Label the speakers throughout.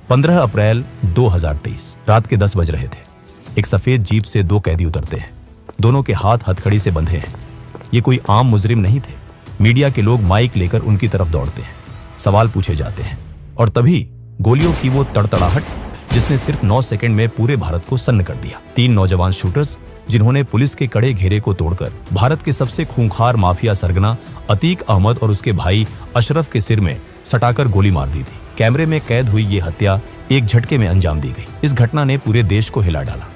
Speaker 1: 15 अप्रैल 2023 रात के 10 बज रहे थे। एक सफेद जीप से दो कैदी उतरते हैं। दोनों के हाथ हथकड़ी से बंधे हैं। ये कोई आम मुजरिम नहीं थे। मीडिया के लोग माइक लेकर उनकी तरफ दौड़ते हैं। सवाल पूछे जाते हैं और तभी गोलियों की वो तड़तड़ाहट जिसने सिर्फ 9 सेकंड में पूरे भारत को सन्न कर दिया। 3 नौजवान शूटर्स जिन्होंने पुलिस के कड़े घेरे को तोड़कर भारत के सबसे खूंखार माफिया सरगना अतीक अहमद और उसके भाई अशरफ के सिर में सटाकर गोली मार दी थी। कैमरे में कैद हुई ये हत्या एक झटके में अंजाम दी गई। इस घटना ने पूरे देश को हिला डाला।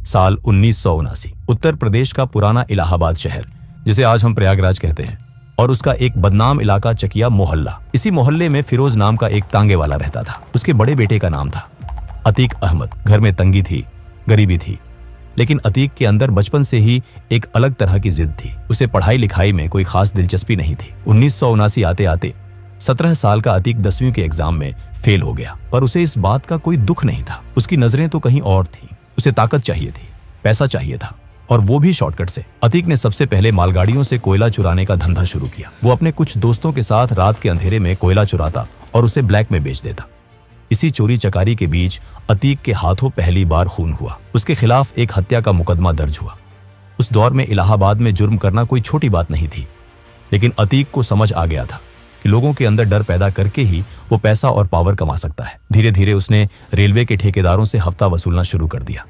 Speaker 1: साल 1979। उत्तर प्रदेश का पुराना इलाहाबाद शहर, जिसे आज हम प्रयागराज कहते हैं, और उसका एक बदनाम इलाका चकिया मोहल्ला। इसी मोहल्ले में फिरोज नाम का एक तांगे वाला रहता था। उसके बड़े बेटे का नाम था अतीक अहमद। घर में तंगी थी, गरीबी थी, लेकिन अतीक के अंदर बचपन से ही एक अलग तरह की जिद थी। उसे पढ़ाई लिखाई में कोई खास दिलचस्पी नहीं थी। 1979 आते आते 17 साल का अतीक 10वीं के एग्जाम में फेल हो गया, पर उसे इस बात का कोई दुख नहीं था। उसकी नजरें तो कहीं और थी। उसे ताकत चाहिए थी, पैसा चाहिए था, और वो भी शॉर्टकट से। अतीक ने सबसे पहले मालगाड़ियों से कोयला चुराने का धंधा शुरू किया। वो अपने कुछ दोस्तों के साथ रात के अंधेरे में कोयला चुराता और उसे ब्लैक में बेच देता। इसी चोरी चकारी के बीच अतीक के हाथों पहली बार खून हुआ। उसके खिलाफ एक हत्या का मुकदमा दर्ज हुआ। उस दौर में इलाहाबाद में जुर्म करना कोई छोटी बात नहीं थी, लेकिन अतीक को समझ आ गया था कि लोगों के अंदर डर पैदा करके ही वो पैसा और पावर कमा सकता है। धीरे धीरे उसने रेलवे के ठेकेदारों से हफ्ता वसूलना शुरू कर दिया।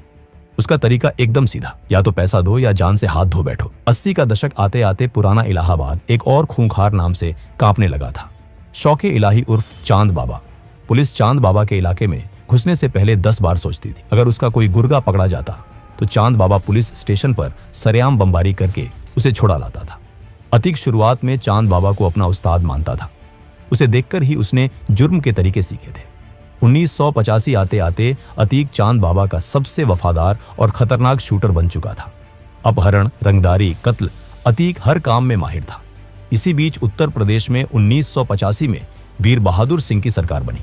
Speaker 1: उसका तरीका एकदम सीधा, या तो पैसा दो या जान से हाथ धो बैठो। 80 का दशक आते आते पुराना इलाहाबाद एक और खूंखार नाम से कांपने लगा था। शौके इलाही उर्फ चांद बाबा। पुलिस चांद बाबा के इलाके में घुसने से पहले 10 बार सोचती थी। अगर उसका कोई गुर्गा पकड़ा जाता तो चांद बाबा पुलिस स्टेशन पर सरेआम बमबारी करके उसे छुड़ा लाता था। अतीक शुरुआत में चांद बाबा को अपना उस्ताद मानता था। उसे देखकर ही उसने जुर्म के तरीके सीखे थे। 1985 आते आते अतीक चांद बाबा का सबसे वफादार और खतरनाक शूटर बन चुका था। अपहरण, रंगदारी, कत्ल, अतीक हर काम में माहिर था। इसी बीच उत्तर प्रदेश में 1985 में वीर बहादुर सिंह की सरकार बनी।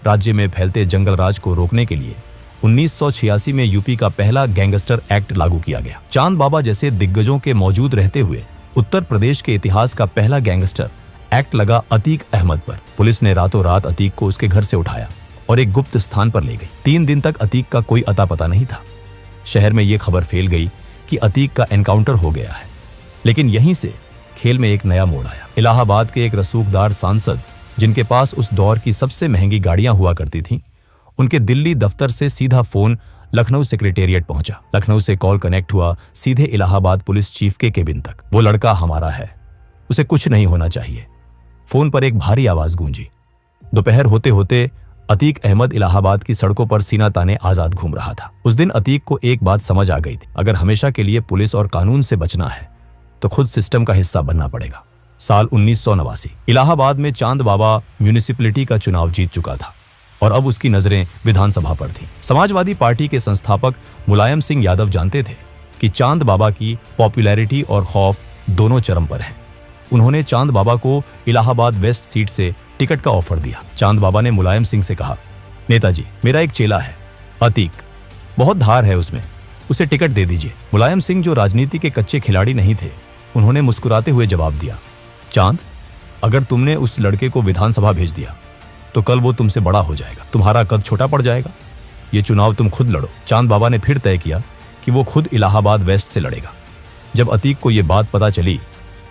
Speaker 1: राज्य में फैलते जंगल राज को रोकने के लिए 1986 में यूपी का पहला गैंगस्टर एक्ट लागू किया गया। चांद बाबा जैसे दिग्गजों के मौजूद रहते हुए उत्तर प्रदेश के इतिहास का पहला गैंगस्टर एक्ट लगा अतीक अहमद पर। पुलिस ने रातों रात अतीक को उसके घर से उठाया और एक गुप्त स्थान पर ले गई। 3 दिन तक अतीक का कोई अता पता नहीं था। शहर में यह खबर फैल गई कि अतीक का एनकाउंटर हो गया है। लेकिन यहीं से खेल में एक नया मोड़ आया। इलाहाबाद के एक रसूखदार सांसद, जिनके पास उस दौर की सबसे महंगी गाड़ियां हुआ करती थीं, उनके दिल्ली दफ्तर से सीधा फोन लखनऊ सेक्रेटेरिएट पहुंचा। लखनऊ से कॉल कनेक्ट हुआ सीधे इलाहाबाद पुलिस चीफ के केबिन तक। वो लड़का हमारा है, उसे कुछ नहीं होना चाहिए। फोन पर एक भारी आवाज गूंजी। दोपहर होते होते अतीक अहमद इलाहाबाद की सड़कों पर सीना ताने आजाद घूम रहा था। उस दिन अतीक को एक बात समझ आ गई थी, अगर हमेशा के लिए पुलिस और कानून से बचना है तो खुद सिस्टम का हिस्सा बनना पड़ेगा। साल 1989। इलाहाबाद में चांद बाबा म्यूनिसिपैलिटी का चुनाव जीत चुका था और अब उसकी नजरें विधानसभा पर थीं। समाजवादी पार्टी के संस्थापक मुलायम सिंह यादव जानते थे कि चांद बाबा की पॉपुलैरिटी और खौफ दोनों चरम पर हैं। उन्होंने चांद बाबा को इलाहाबाद वेस्ट सीट से टिकट का ऑफर दिया। चांद बाबा ने मुलायम सिंह से कहा, नेताजी, मेरा एक चेला है अतीक, बहुत धार है उसमें, उसे टिकट दे दीजिए। मुलायम सिंह, जो राजनीति के कच्चे खिलाड़ी नहीं थे, उन्होंने मुस्कुराते हुए जवाब दिया, चांद, अगर तुमने उस लड़के को विधानसभा भेज दिया तो कल वो तुमसे बड़ा हो जाएगा, तुम्हारा कद छोटा पड़ जाएगा। ये चुनाव तुम खुद लड़ो। चांद बाबा ने फिर तय किया कि वो खुद इलाहाबाद वेस्ट से लड़ेगा। जब अतीक को यह बात पता चली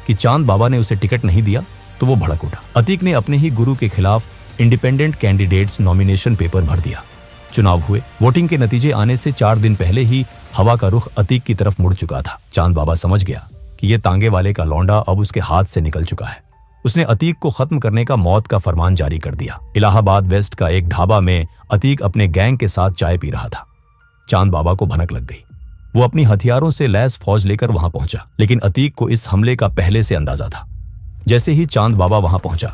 Speaker 1: कि चांद बाबा ने उसे टिकट नहीं दिया तो वो भड़क उठा। अतीक ने अपने ही गुरु के खिलाफ इंडिपेंडेंट कैंडिडेट्स नॉमिनेशन पेपर भर दिया। चुनाव हुए। वोटिंग के नतीजे आने से 4 दिन पहले ही हवा का रुख अतीक की तरफ मुड़ चुका था। चांद बाबा समझ गया कि ये तांगे वाले का लौंडा अब उसके हाथ से निकल चुका है। उसने अतीक को खत्म करने का मौत का फरमान जारी कर दिया। इलाहाबाद वेस्ट का एक ढाबा में अतीक अपने गैंग के साथ चाय पी रहा था। चांद बाबा को भनक लग गई। वो अपनी हथियारों से लैस फौज लेकर वहां पहुंचा, लेकिन अतीक को इस हमले का पहले से अंदाजा था। जैसे ही चांद बाबा वहां पहुंचा,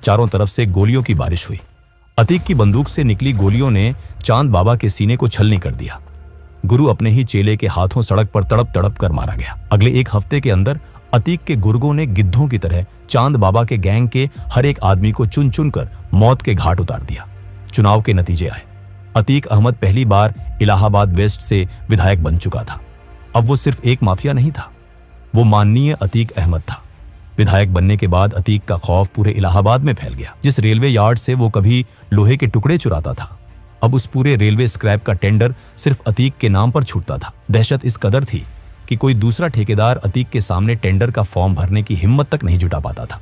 Speaker 1: चारों तरफ से गोलियों की बारिश हुई। अतीक की बंदूक से निकली गोलियों ने चांद बाबा के सीने को छलनी कर दिया। गुरु अपने ही चेले के हाथों सड़क पर तड़प तड़प कर मारा गया। अगले 1 हफ्ते के अंदर अतीक के गुर्गों ने गिद्धों की तरह चांद बाबा के गैंग के हर एक आदमी को चुन चुन कर मौत के घाट उतार दिया। चुनाव के नतीजे आए। अतीक अहमद पहली बार इलाहाबाद वेस्ट से विधायक बन चुका था। अब वो सिर्फ एक माफिया नहीं था, वो माननीय अतीक अहमद था। विधायक बनने के बाद अतीक का खौफ पूरे इलाहाबाद में फैल गया। जिस रेलवे यार्ड से वो कभी लोहे के टुकड़े चुराता था, अब उस पूरे रेलवे स्क्रैप का टेंडर सिर्फ अतीक के नाम पर छूटता था। दहशत इस कदर थी कि कोई दूसरा ठेकेदार अतीक के सामने टेंडर का फॉर्म भरने की हिम्मत तक नहीं जुटा पाता था।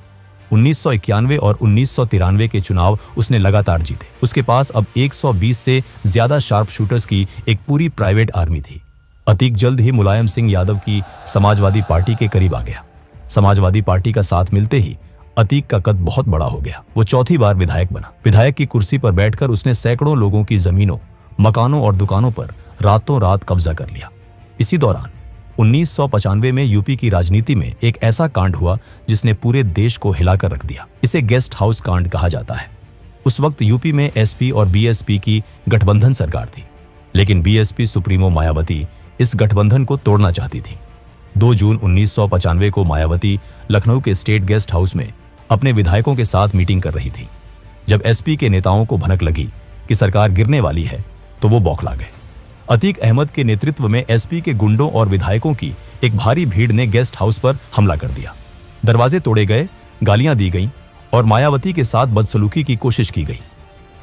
Speaker 1: 1991 और 1993 के चुनाव उसने लगातार जीते। उसके पास अब 120 से ज्यादा शार्प शूटर्स की एक पूरी प्राइवेट आर्मी थी। अतीक जल्द ही मुलायम सिंह यादव की समाजवादी पार्टी के करीब आ गया। समाजवादी पार्टी का साथ मिलते ही अतीक का कद बहुत बड़ा हो गया। वो चौथी बार विधायक बना। विधायक की कुर्सी पर बैठकर उसने सैकड़ों लोगों की जमीनों, मकानों और दुकानों पर रातों रात कब्जा कर लिया। इसी दौरान 1995 में यूपी की राजनीति में एक ऐसा कांड हुआ जिसने पूरे देश को हिलाकर रख दिया। इसे गेस्ट हाउस कांड कहा जाता है। उस वक्त यूपी में एसपी और बीएसपी की गठबंधन सरकार थी, लेकिन बीएसपी सुप्रीमो मायावती इस गठबंधन को तोड़ना चाहती थी। 2 जून 1995 को मायावती लखनऊ के स्टेट गेस्ट हाउस में अपने विधायकों के साथ मीटिंग कर रही थी। जब एसपी के नेताओं को भनक लगी कि सरकार गिरने वाली है, तो वो बौखला गए। अतीक अहमद के नेतृत्व में एसपी के गुंडों और विधायकों की एक भारी भीड़ ने गेस्ट हाउस पर हमला कर दिया। दरवाजे तोड़े गए, गालियां दी गईं और मायावती के साथ बदसलूकी की कोशिश की गई।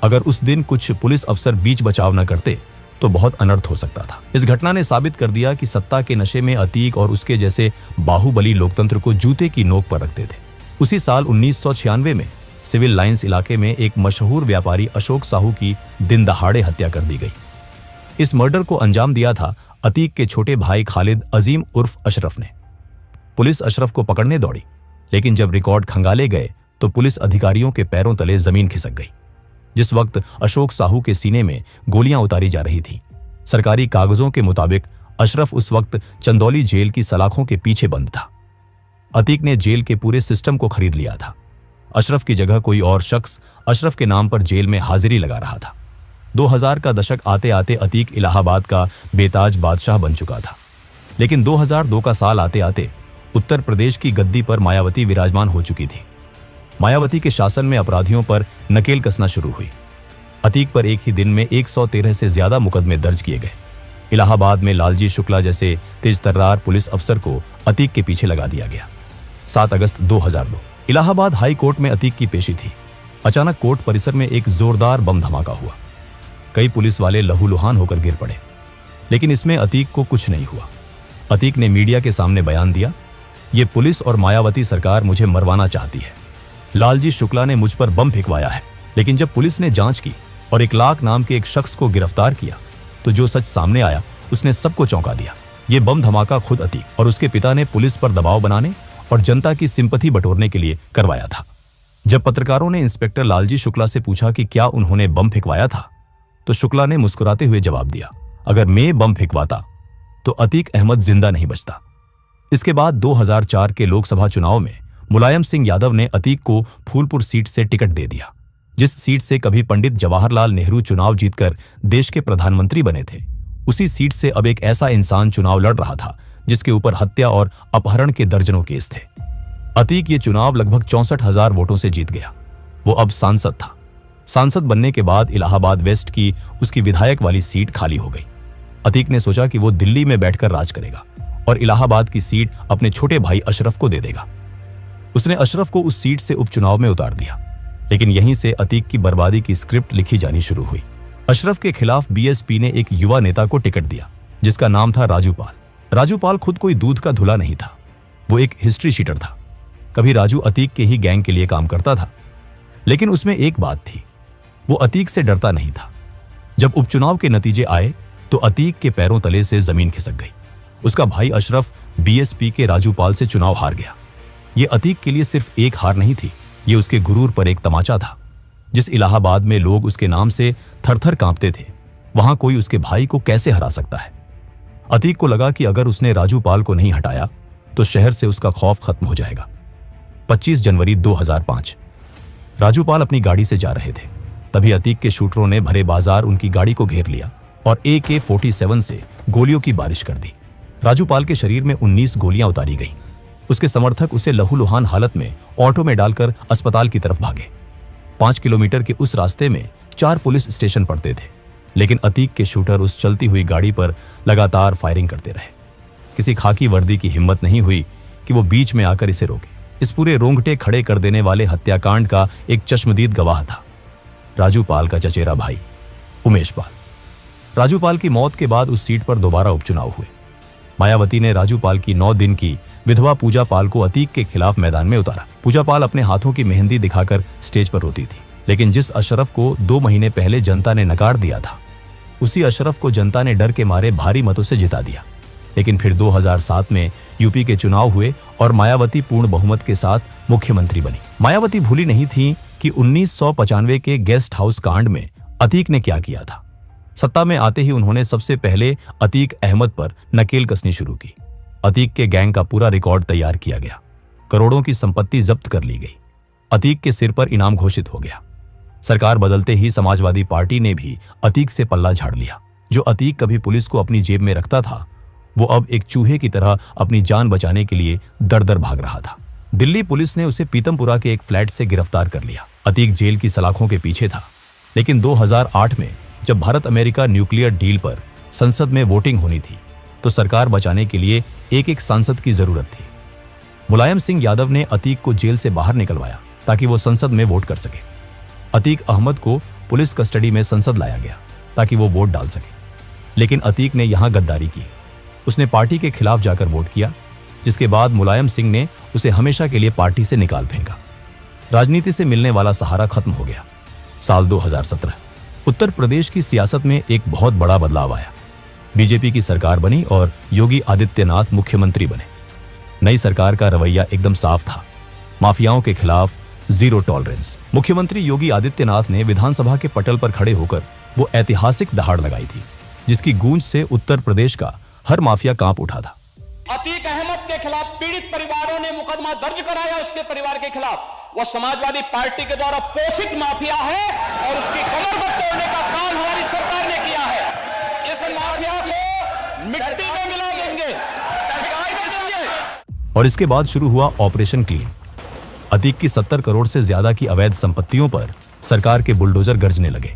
Speaker 1: अगर उस दिन कुछ पुलिस अफसर बीच बचाव न करते तो बहुत अनर्थ हो सकता था। इस घटना ने साबित कर दिया कि सत्ता के नशे में अतीक और उसके जैसे बाहुबली लोकतंत्र को जूते की नोक पर रखते थे। उसी साल 1996 में सिविल लाइंस इलाके में एक मशहूर व्यापारी अशोक साहू की दिन दहाड़े हत्या कर दी गई। इस मर्डर को अंजाम दिया था अतीक के छोटे भाई खालिद अजीम उर्फ अशरफ ने। पुलिस अशरफ को पकड़ने दौड़ी, लेकिन जब रिकॉर्ड खंगाले गए तो पुलिस अधिकारियों के पैरों तले जमीन खिसक गई। जिस वक्त अशोक साहू के सीने में गोलियां उतारी जा रही थी, सरकारी कागजों के मुताबिक अशरफ उस वक्त चंदौली जेल की सलाखों के पीछे बंद था। अतीक ने जेल के पूरे सिस्टम को खरीद लिया था। अशरफ की जगह कोई और शख्स अशरफ के नाम पर जेल में हाजिरी लगा रहा था। 2000 का दशक आते आते अतीक इलाहाबाद का बेताज बादशाह बन चुका था। लेकिन 2002 का साल आते आते उत्तर प्रदेश की गद्दी पर मायावती विराजमान हो चुकी थी। मायावती के शासन में अपराधियों पर नकेल कसना शुरू हुई। अतीक पर एक ही दिन में 113 से ज्यादा मुकदमे दर्ज किए गए। इलाहाबाद में लालजी शुक्ला जैसे तेजतर्रार पुलिस अफसर को अतीक के पीछे लगा दिया गया। 7 अगस्त 2002 इलाहाबाद हाई कोर्ट में अतीक की पेशी थी। अचानक कोर्ट परिसर में एक जोरदार बम धमाका हुआ। कई पुलिस वाले लहूलुहान होकर गिर पड़े, लेकिन इसमें अतीक को कुछ नहीं हुआ। अतीक ने मीडिया के सामने बयान दिया, ये पुलिस और मायावती सरकार मुझे मरवाना चाहती है। लालजी शुक्ला ने मुझ पर बम फेंकवाया है। लेकिन जब पुलिस ने जांच की और इकलाक नाम के एक शख्स को गिरफ्तार किया, तो जो सच सामने आया उसने सबको चौंका दिया। ये बम धमाका खुद अतीक और उसके पिता ने पुलिस पर दबाव बनाने और जनता की सिंपैथी बटोरने के लिए करवाया था। जब पत्रकारों ने इंस्पेक्टर लालजी शुक्ला से पूछा कि क्या उन्होंने बम फेंकवाया था, तो शुक्ला ने मुस्कुराते हुए जवाब दिया, अगर मैं बम फेंकवाता तो अतीक अहमद जिंदा नहीं बचता। इसके बाद 2004 के लोकसभा चुनाव में मुलायम सिंह यादव ने अतीक को फूलपुर सीट से टिकट दे दिया। जिस सीट से कभी पंडित जवाहरलाल नेहरू चुनाव जीतकर देश के प्रधानमंत्री बने थे, उसी सीट से अब एक ऐसा इंसान चुनाव लड़ रहा था जिसके ऊपर हत्या और अपहरण के दर्जनों केस थे। अतीक ये चुनाव लगभग 64,000 वोटों से जीत गया। वो अब सांसद था। सांसद बनने के बाद इलाहाबाद वेस्ट की उसकी विधायक वाली सीट खाली हो गई। अतीक ने सोचा कि वो दिल्ली में बैठकर राज करेगा और इलाहाबाद की सीट अपने छोटे भाई अशरफ को दे देगा। उसने अशरफ को उस सीट से उपचुनाव में उतार दिया, लेकिन यहीं से अतीक की बर्बादी की स्क्रिप्ट लिखी जानी शुरू हुई। अशरफ के खिलाफ बीएसपी ने एक युवा नेता को टिकट दिया जिसका नाम था राजू पाल। राजू पाल खुद कोई दूध का धुला नहीं था, वो एक हिस्ट्री शीटर था। कभी राजू अतीक के ही गैंग के लिए काम करता था, लेकिन उसमें एक बात थी, वो अतीक से डरता नहीं था। जब उपचुनाव के नतीजे आए तो अतीक के पैरों तले से जमीन खिसक गई। उसका भाई अशरफ बीएसपी के राजू पाल से चुनाव हार गया। ये अतीक के लिए सिर्फ एक हार नहीं थी, ये उसके गुरूर पर एक तमाचा था। जिस इलाहाबाद में लोग उसके नाम से थरथर कांपते थे, वहां कोई उसके भाई को कैसे हरा सकता है। अतीक को लगा कि अगर उसने राजू पाल को नहीं हटाया तो शहर से उसका खौफ खत्म हो जाएगा। 25 जनवरी 2005 राजू पाल अपनी गाड़ी से जा रहे थे, तभी अतीक के शूटरों ने भरे बाजार उनकी गाड़ी को घेर लिया और AK-47 से गोलियों की बारिश कर दी। राजू पाल के शरीर में 19 गोलियां उतारी गईं। उसके समर्थक उसे लहूलुहान हालत में ऑटो में डालकर अस्पताल की तरफ भागे। 5 किलोमीटर के उस रास्ते में 4 पुलिस स्टेशन पड़ते थे। लेकिन अतीक के शूटर उस चलती हुई गाड़ी पर लगातार फायरिंग करते रहे। किसी खाकी वर्दी की हिम्मत नहीं हुई कि वो बीच में आकर इसे रोके। इस पूरे रोंगटे खड़े कर देने वाले हत्याकांड का एक चश्मदीद गवाह था राजू पाल का चचेरा भाई उमेश पाल। राजू पाल की मौत के बाद उस सीट पर दोबारा उपचुनाव हुए। मायावती ने राजू पाल की 9 दिन की विधवा पूजा पाल को अतीक के खिलाफ मैदान में उतारा। पूजा पाल अपने हाथों की मेहंदी दिखाकर स्टेज पर रोती थी, लेकिन जिस अशरफ को 2 महीने पहले जनता ने नकार दिया था, उसी अशरफ को जनता ने डर के मारे भारी मतों से जिता दिया। लेकिन फिर 2007 में यूपी के चुनाव हुए और मायावती पूर्ण बहुमत के साथ मुख्यमंत्री बनी। मायावती भूली नहीं थी कि 1995 के गेस्ट हाउस कांड में अतीक ने क्या किया था। सत्ता में आते ही उन्होंने सबसे पहले अतीक अहमद पर नकेल कसनी शुरू की। अतीक के गैंग का पूरा रिकॉर्ड तैयार किया गया। करोड़ों की संपत्ति जब्त कर ली गई। अतीक के सिर पर इनाम घोषित हो गया। सरकार बदलते ही समाजवादी पार्टी ने भी अतीक से पल्ला झाड़ लिया। जो अतीक कभी पुलिस को अपनी जेब में रखता था, वो अब एक चूहे की तरह अपनी जान बचाने के लिए दर दर भाग रहा था। दिल्ली पुलिस ने उसे पीतमपुरा के एक फ्लैट से गिरफ्तार कर लिया। अतीक जेल की सलाखों के पीछे था, लेकिन 2008 में जब भारत अमेरिका न्यूक्लियर डील पर संसद में वोटिंग होनी थी, तो सरकार बचाने के लिए एक सांसद की जरूरत थी। मुलायम सिंह यादव ने अतीक को जेल से बाहर निकलवाया ताकि वो संसद में वोट कर सके। अतीक अहमद को पुलिस कस्टडी में संसद लाया गया ताकि वो वोट डाल सके, लेकिन अतीक ने यहां गद्दारी की। उसने पार्टी के खिलाफ जाकर वोट किया, जिसके बाद मुलायम सिंह ने उसे हमेशा के लिए पार्टी से निकाल फेंका। राजनीति से मिलने वाला सहारा खत्म हो गया। साल 2017 उत्तर प्रदेश की सियासत में एक बहुत बड़ा बदलाव आया। बीजेपी की सरकार बनी और योगी आदित्यनाथ मुख्यमंत्री बने। नई सरकार का रवैया एकदम साफ था, माफियाओं के खिलाफ जीरो टॉलरेंस। मुख्यमंत्री योगी आदित्यनाथ ने विधानसभा के पटल पर खड़े होकर वो ऐतिहासिक दहाड़ लगाई थी, जिसकी गूंज से उत्तर प्रदेश का हर माफिया कांप उठा था।
Speaker 2: अतीक अहमद के खिलाफ पीड़ित परिवारों ने मुकदमा दर्ज कराया। उसके परिवार के खिलाफ वो समाजवादी पार्टी के द्वारा पोषित माफिया है और उसकी कमर पर तोड़ने का काम हमारी सरकार ने किया है। इस माफिया को मिट्टी में मिला देंगे।
Speaker 1: और इसके बाद शुरू हुआ ऑपरेशन क्लीन। अतीक की 70 करोड़ से ज्यादा की अवैध संपत्तियों पर सरकार के बुलडोजर गरजने लगे।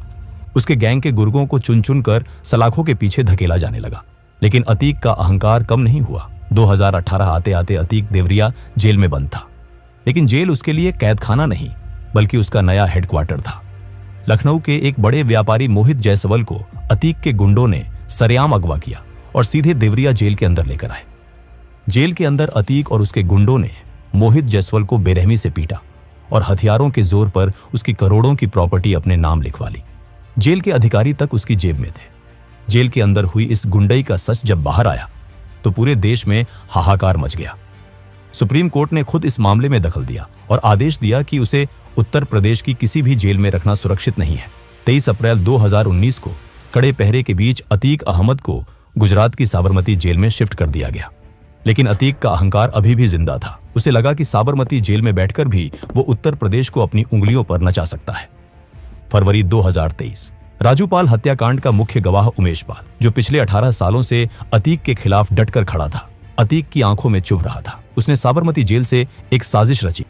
Speaker 1: उसके गैंग के गुर्गों को चुन चुन कर सलाखों के पीछे धकेला जाने लगा। लेकिन अतीक का अहंकार कम नहीं हुआ। 2018 आते आते अतीक देवरिया जेल में बंद था, लेकिन जेल उसके लिए कैदखाना नहीं, बल्कि उसका नया हेडक्वार्टर था। लखनऊ के एक बड़े व्यापारी मोहित जायसवाल को अतीक के गुंडों ने सरेआम अगवा किया और सीधे देवरिया जेल के अंदर लेकर आए। जेल के अंदर अतीक और उसके गुंडों ने मोहित जायसवाल को बेरहमी से पीटा और हथियारों के जोर पर उसकी करोड़ों की प्रॉपर्टी अपने नाम लिखवा ली। जेल के अधिकारी तक उसकी जेब में थे। जेल के अंदर हुई इस गुंडई का सच जब बाहर आया तो पूरे देश में हाहाकार मच गया। सुप्रीम कोर्ट ने खुद इस मामले में दखल दिया और आदेश दिया कि उसे उत्तर प्रदेश की किसी भी जेल में रखना सुरक्षित नहीं है। 23 अप्रैल 2019 को कड़े पहरे के बीच अतीक अहमद को गुजरात की साबरमती जेल में शिफ्ट कर दिया गया। लेकिन अतीक का अहंकार अभी भी जिंदा था। उसे लगा कि साबरमती जेल में बैठकर भी वो उत्तर प्रदेश को अपनी उंगलियों पर नचा सकता है। फरवरी 2023 राजूपाल हत्याकांड का मुख्य गवाह उमेश पाल, जो पिछले 18 सालों से अतीक के खिलाफ डटकर खड़ा था, अतीक की आंखों में चुभ रहा था। उसने साबरमती जेल से एक साजिश रची।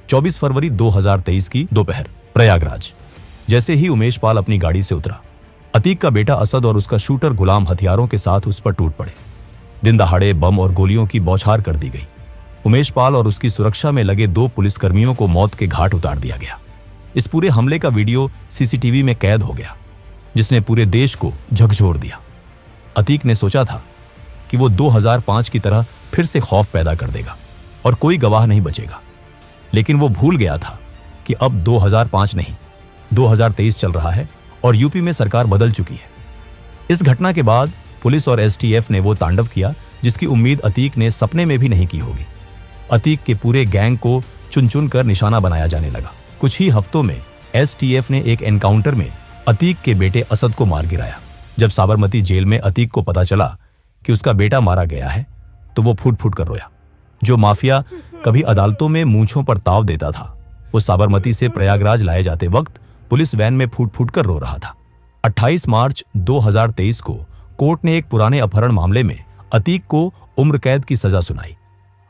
Speaker 1: 24 फरवरी 2023 की दोपहर प्रयागराज। जैसे ही उमेश पाल अपनी गाड़ी से उतरा, अतीक का बेटा असद और उसका शूटर गुलाम हथियारों के साथ उस पर टूट पड़े। दिन दहाड़े बम और गोलियों की बौछार कर दी गई। उमेश पाल और उसकी सुरक्षा में लगे 2 पुलिसकर्मियों को मौत के घाट उतार दिया गया। इस पूरे हमले का वीडियो सीसीटीवी में कैद हो गया, जिसने पूरे देश को झकझोर दिया। अतीक ने सोचा था कि वो 2005 की तरह फिर से खौफ पैदा कर देगा और कोई गवाह नहीं बचेगा, लेकिन वो भूल गया था कि अब 2005 नहीं, 2023 चल रहा है और यूपी में सरकार बदल चुकी है। इस घटना के बाद पुलिस और एसटीएफ ने वो तांडव किया जिसकी उम्मीद अतीक ने सपने में भी नहीं की होगी। अतीक के पूरे गैंग को चुन चुन कर निशाना बनाया जाने लगा। कुछ ही हफ्तों में एसटीएफ ने एक एनकाउंटर में अतीक के बेटे असद को मार गिराया। जब साबरमती जेल में अतीक को पता चला कि उसका बेटा मारा गया है, तो वो फूट फूट कर रोया। जो माफिया कभी अदालतों में मूंछों पर ताव देता था, वो साबरमती से प्रयागराज लाए जाते वक्त पुलिस वैन में फूट फूट कर रो रहा था। 28 मार्च 2023 को कोर्ट ने एक पुराने अपहरण मामले में अतीक को उम्र कैद की सजा सुनाई।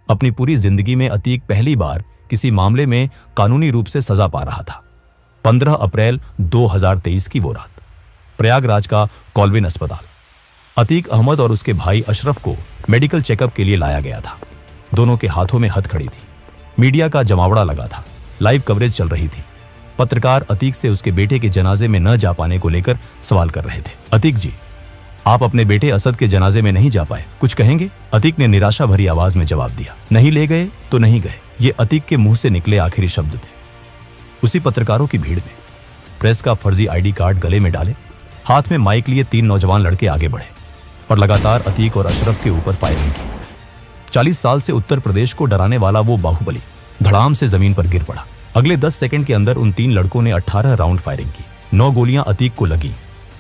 Speaker 1: अपनी पूरी जिंदगी में अतीक पहली बार किसी मामले में कानूनी रूप से सजा पा रहा था। 15 अप्रैल 2023 की वो रात। प्रयागराज का कॉल्विन अस्पताल। अतीक अहमद और उसके भाई अशरफ को मेडिकल चेकअप के लिए लाया गया था। दोनों के हाथों में हथकड़ी थी। मीडिया का जमावड़ा लगा था। लाइव कवरेज चल रही थी। पत्रकार अतीक से उसके बेटे के जनाजे में न जा पाने को लेकर सवाल कर रहे थे। अतीक जी, आप अपने बेटे असद के जनाजे में नहीं जा पाए, कुछ कहेंगे? अतीक ने निराशा भरी आवाज में जवाब दिया, नहीं ले गए तो नहीं गए। ये अतीक के मुंह से निकले आखिरी शब्द थे। उसी पत्रकारों की भीड़ में प्रेस का फर्जी आईडी कार्ड गले में डाले, हाथ में माइक लिए 3 नौजवान लड़के आगे बढ़े और लगातार अतीक और अशरफ के ऊपर फायरिंग की। 40 साल से उत्तर प्रदेश को डराने वाला वो बाहुबली धड़ाम से जमीन पर गिर पड़ा। अगले 10 सेकंड के अंदर उन 3 लड़कों ने 18 राउंड फायरिंग की। 9 गोलियां अतीक को लगी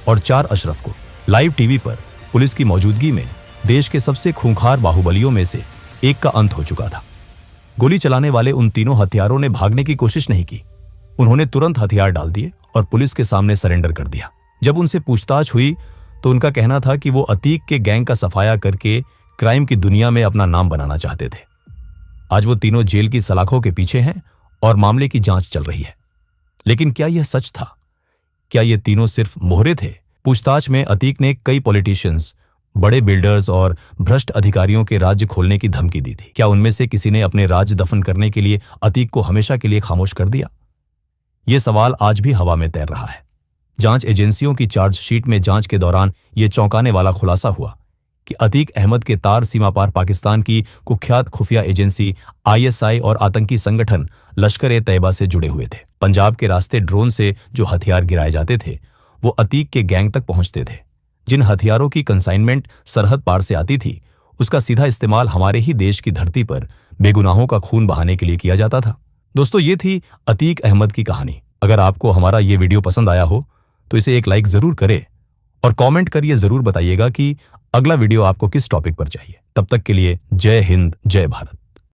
Speaker 1: और 4 अशरफ को। लाइव टीवी पर पुलिस की मौजूदगी में देश के सबसे खूंखार बाहुबलियों में से एक का अंत हो चुका था। गोली चलाने वाले उन तीनों हथियारों ने भागने की कोशिश नहीं की। उन्होंने तुरंत हथियार डाल दिए और पुलिस के सामने सरेंडर कर दिया। जब उनसे पूछताछ हुई तो उनका कहना था कि वो अतीक के गैंग का सफाया करके क्राइम की दुनिया में अपना नाम बनाना चाहते थे। आज वो तीनों जेल की सलाखों के पीछे हैं और मामले की जांच चल रही है। लेकिन क्या यह सच था? क्या ये तीनों सिर्फ मोहरे थे? पूछताछ में अतीक ने कई पॉलिटिशियंस, बड़े बिल्डर्स और भ्रष्ट अधिकारियों के राज्य खोलने की धमकी दी थी। क्या उनमें से किसी ने अपने राज दफन करने के लिए अतीक को हमेशा के लिए खामोश कर दिया? यह सवाल आज भी हवा में तैर रहा है। जांच एजेंसियों की चार्जशीट में जांच के दौरान यह चौंकाने वाला खुलासा हुआ कि अतीक अहमद के तार सीमा पार पाकिस्तान की कुख्यात खुफिया एजेंसी ISI और आतंकी संगठन लश्कर-ए-तैयबा से जुड़े हुए थे। पंजाब के रास्ते ड्रोन से जो हथियार गिराए जाते थे वो अतीक के गैंग तक पहुंचते थे। जिन हथियारों की कंसाइनमेंट सरहद पार से आती थी उसका सीधा इस्तेमाल हमारे ही देश की धरती पर बेगुनाहों का खून बहाने के लिए किया जाता था। दोस्तों, ये थी अतीक अहमद की कहानी। अगर आपको हमारा ये वीडियो पसंद आया हो तो इसे एक लाइक जरूर करें और कमेंट करिए, जरूर बताइएगा कि अगला वीडियो आपको किस टॉपिक पर चाहिए। तब तक के लिए जय हिंद, जय भारत।